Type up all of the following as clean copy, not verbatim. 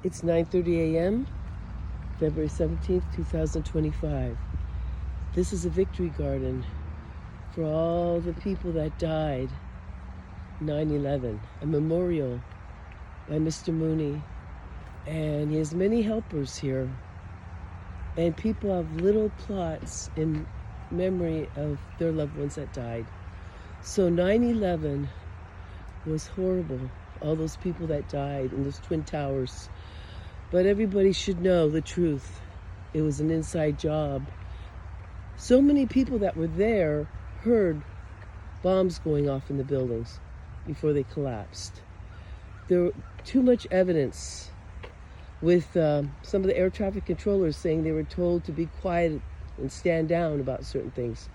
It's 9:30 a.m., February 17th, 2025. This is a victory garden for all the people that died 9/11, a memorial by Mr. Mooney. And he has many helpers here. And people have little plots in memory of their loved ones that died. So 9/11 was horrible. All those people that died in those Twin Towers. But everybody should know the truth. It was an inside job. So many people that were there heard bombs going off in the buildings before they collapsed. There was too much evidence with some of the air traffic controllers saying they were told to be quiet and stand down about certain things.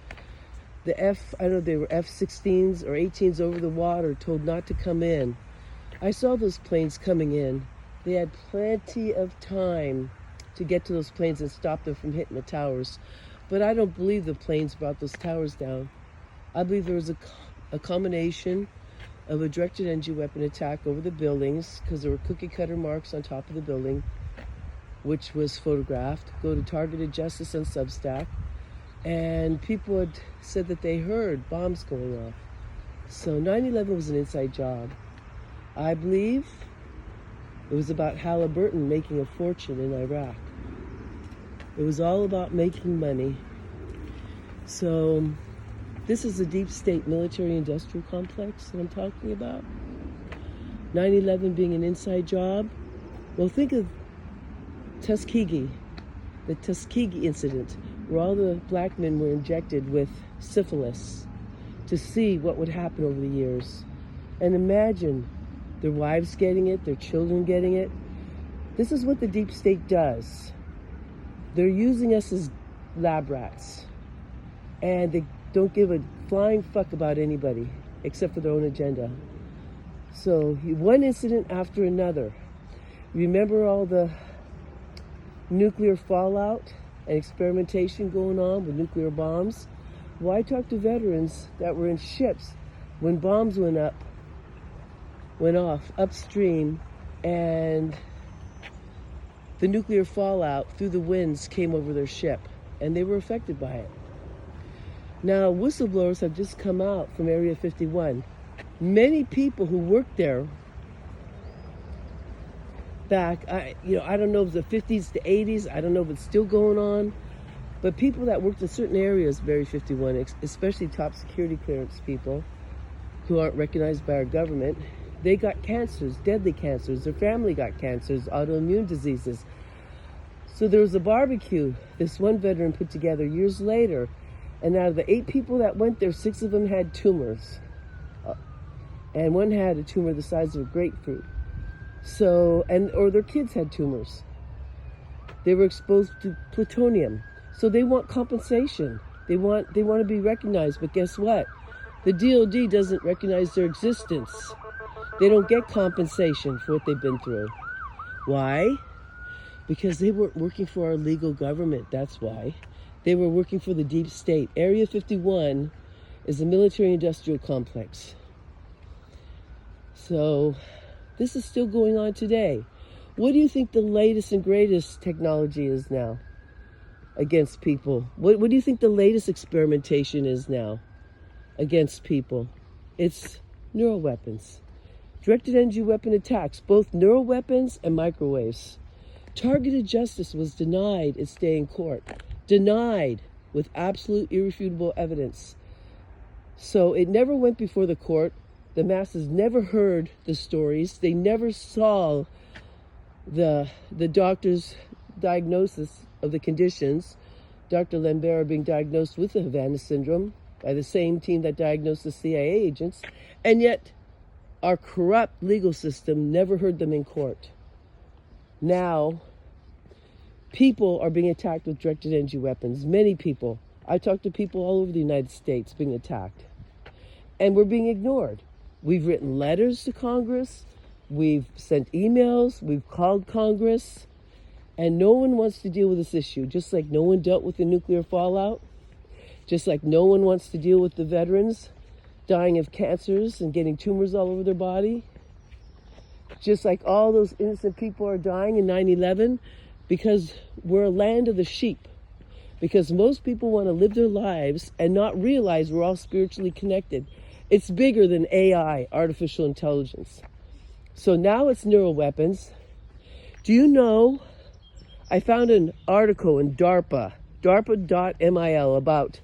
They were F-16s or 18s over the water told not to come in. I saw those planes coming in. They had plenty of time to get to those planes and stop them from hitting the towers. But I don't believe the planes brought those towers down. I believe there was a combination of a directed energy weapon attack over the buildings, because there were cookie cutter marks on top of the building, which was photographed. Go to Targeted Justice on Substack. And people had said that they heard bombs going off. So 9/11 was an inside job. I believe it was about Halliburton making a fortune in Iraq. It was all about making money. So this is a deep state military-industrial complex that I'm talking about. 9/11 being an inside job. Well, think of Tuskegee, the Tuskegee incident, where all the black men were injected with syphilis to see what would happen over the years. And imagine their wives getting it, their children getting it. This is what the deep state does. They're using us as lab rats. And they don't give a flying fuck about anybody except for their own agenda. So one incident after another. Remember all the nuclear fallout and experimentation going on with nuclear bombs? Well, I talked to veterans that were in ships when bombs went off upstream, and the nuclear fallout through the winds came over their ship, and they were affected by it. Now, whistleblowers have just come out from Area 51. Many people who worked there back, I don't know if it was the 50s to 80s, I don't know if it's still going on, but people that worked in certain areas of Area 51, especially top security clearance people who aren't recognized by our government, they got cancers, deadly cancers. Their family got cancers, autoimmune diseases. So there was a barbecue this one veteran put together years later, and out of the 8 people that went there, 6 of them had tumors. And one had a tumor the size of a grapefruit. Or their kids had tumors. They were exposed to plutonium. So they want compensation. They want to be recognized, but guess what? The DOD doesn't recognize their existence. They don't get compensation for what they've been through. Why? Because they weren't working for our legal government, that's why. They were working for the deep state. Area 51 is a military-industrial complex. So this is still going on today. What do you think the latest and greatest technology is now against people? What do you think the latest experimentation is now against people? It's neuroweapons. Directed energy weapon attacks, both neuroweapons and microwaves. Targeted justice was denied its day in court. Denied with absolute irrefutable evidence. So it never went before the court. The masses never heard the stories. They never saw the doctor's diagnosis of the conditions. Dr. Lambert being diagnosed with the Havana syndrome by the same team that diagnosed the CIA agents. And yet, our corrupt legal system never heard them in court. Now, people are being attacked with directed energy weapons. Many people. I talked to people all over the United States being attacked. And we're being ignored. We've written letters to Congress. We've sent emails. We've called Congress. And no one wants to deal with this issue. Just like no one dealt with the nuclear fallout. Just like no one wants to deal with the veterans dying of cancers and getting tumors all over their body. Just like all those innocent people are dying in 9/11, because we're a land of the sheep. Because most people want to live their lives and not realize we're all spiritually connected. It's bigger than AI, artificial intelligence. So now it's neuroweapons. Do you know, I found an article in DARPA.mil about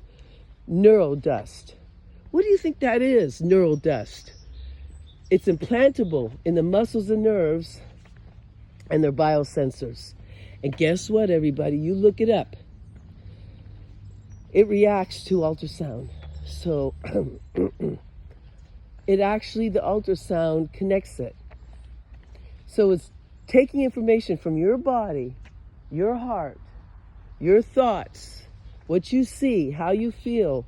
neurodust. What do you think that is, neurodust? It's implantable in the muscles and nerves and their biosensors. And guess what, everybody? You look it up. It reacts to ultrasound. So it actually, the ultrasound connects it. So it's taking information from your body, your heart, your thoughts, what you see, how you feel,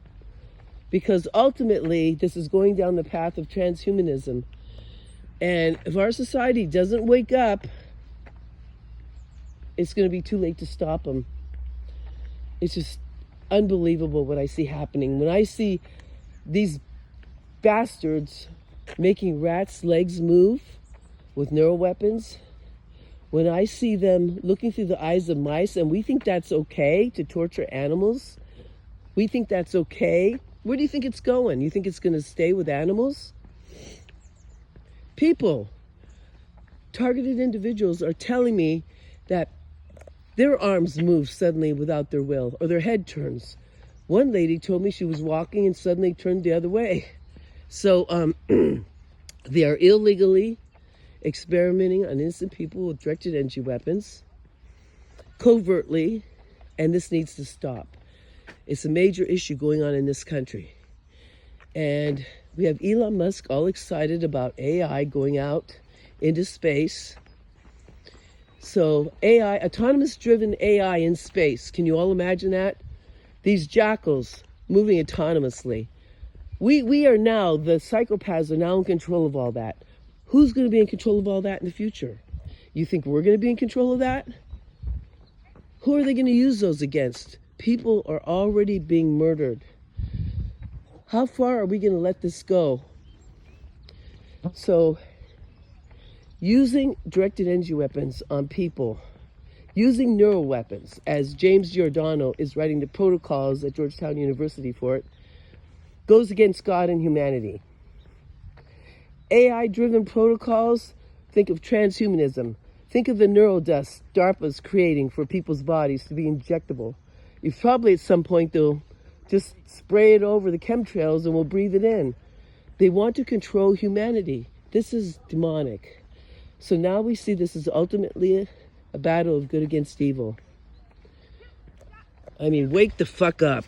because ultimately this is going down the path of transhumanism. And if our society doesn't wake up, it's going to be too late to stop them. It's just unbelievable what I see happening. When I see these bastards making rats' legs move with neuroweapons, when I see them looking through the eyes of mice, and we think that's okay to torture animals, we think that's okay. Where do you think it's going? You think it's going to stay with animals? People, targeted individuals, are telling me that their arms move suddenly without their will, or their head turns. One lady told me she was walking and suddenly turned the other way. So they are illegally experimenting on innocent people with directed energy weapons, covertly, and this needs to stop. It's a major issue going on in this country. And we have Elon Musk all excited about AI going out into space. So AI, autonomous driven AI in space. Can you all imagine that? These jackals moving autonomously. We are now, the psychopaths are now in control of all that. Who's going to be in control of all that in the future? You think we're going to be in control of that? Who are they going to use those against? People are already being murdered. How far are we going to let this go? So, using directed energy weapons on people, using neuroweapons, as James Giordano is writing the protocols at Georgetown University for it, goes against God and humanity. AI-driven protocols, think of transhumanism. Think of the neurodust DARPA's creating for people's bodies to be injectable. You probably at some point, they'll just spray it over the chemtrails and we'll breathe it in. They want to control humanity. This is demonic. So now we see this is ultimately a battle of good against evil. I mean, wake the fuck up.